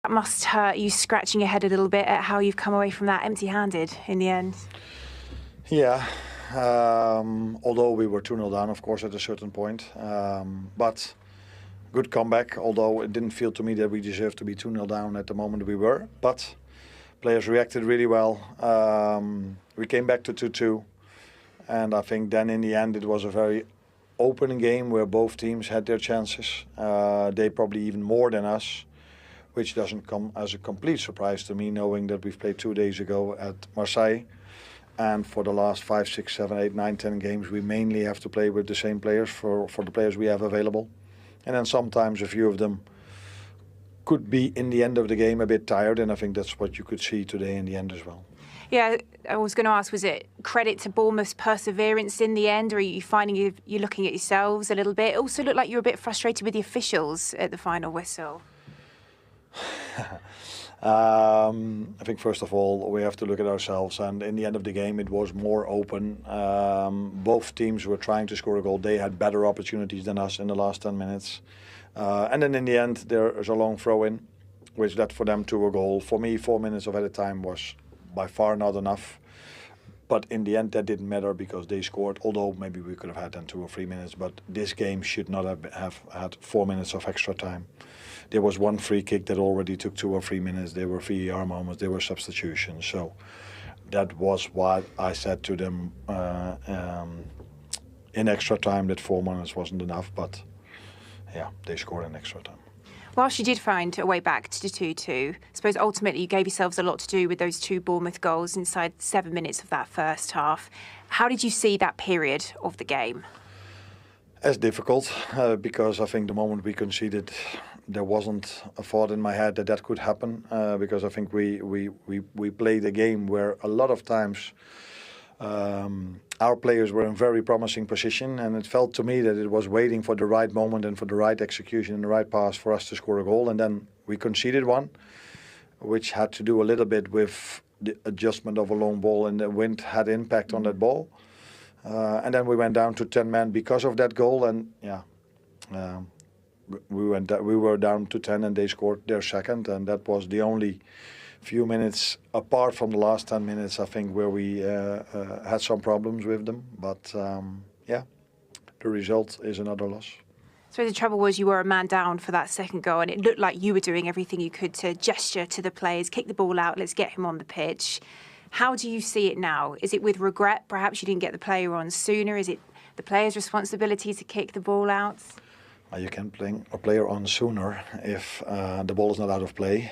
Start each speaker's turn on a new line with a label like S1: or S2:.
S1: That must hurt you, scratching your head a little bit at how you've come away from that empty-handed in the end.
S2: Yeah, although we were 2-0 down, of course, at a certain point. But good comeback, although it didn't feel to me that we deserved to be 2-0 down at the moment we were. But players reacted really well. We came back to 2-2. And I think then in the end it was a very open game where both teams had their chances. They probably even more than us, which doesn't come as a complete surprise to me, knowing that we've played 2 days ago at Marseille. And for the last 5, 6, 7, 8, 9, 10 games, we mainly have to play with the same players for the players we have available. And then sometimes a few of them could be, in the end of the game, a bit tired. And I think that's what you could see today in the end as well.
S1: Yeah, I was going to ask, was it credit to Bournemouth's perseverance in the end, or are you finding you're looking at yourselves a little bit? It also looked like you were a bit frustrated with the officials at the final whistle.
S2: I think first of all we have to look at ourselves, and in the end of the game it was more open. Both teams were trying to score a goal. They had better opportunities than us in the last 10 minutes. And then in the end there is a long throw in, which led for them to a goal. For me, 4 minutes of added time was by far not enough. But in the end that didn't matter because they scored, although maybe we could have had then 2 or 3 minutes. But this game should not have had 4 minutes of extra time. There was one free kick that already took 2 or 3 minutes. There were VAR moments, there were substitutions. So that was what I said to them in extra time, that 4 minutes wasn't enough. But yeah, they scored in extra time.
S1: Whilst you did find a way back to 2-2, I suppose ultimately you gave yourselves a lot to do with those 2 Bournemouth goals inside 7 minutes of that first half. How did you see that period of the game?
S2: As difficult, because I think the moment we conceded, there wasn't a thought in my head that that could happen. Because I think we played a game where a lot of times our players were in very promising position, and it felt to me that it was waiting for the right moment and for the right execution and the right pass for us to score a goal. And then we conceded one, which had to do a little bit with the adjustment of a long ball, and the wind had impact on that ball. And then we went down to 10 men because of that goal, and yeah, we were down to 10 and they scored their second, and that was the only few minutes apart from the last 10 minutes, I think, where we had some problems with them. But yeah, the result is another loss.
S1: So the trouble was you were a man down for that second goal, and it looked like you were doing everything you could to gesture to the players, kick the ball out, let's get him on the pitch. How do you see it now? Is it with regret? Perhaps you didn't get the player on sooner. Is it the player's responsibility to kick the ball out?
S2: You can bring a player on sooner if the ball is not out of play.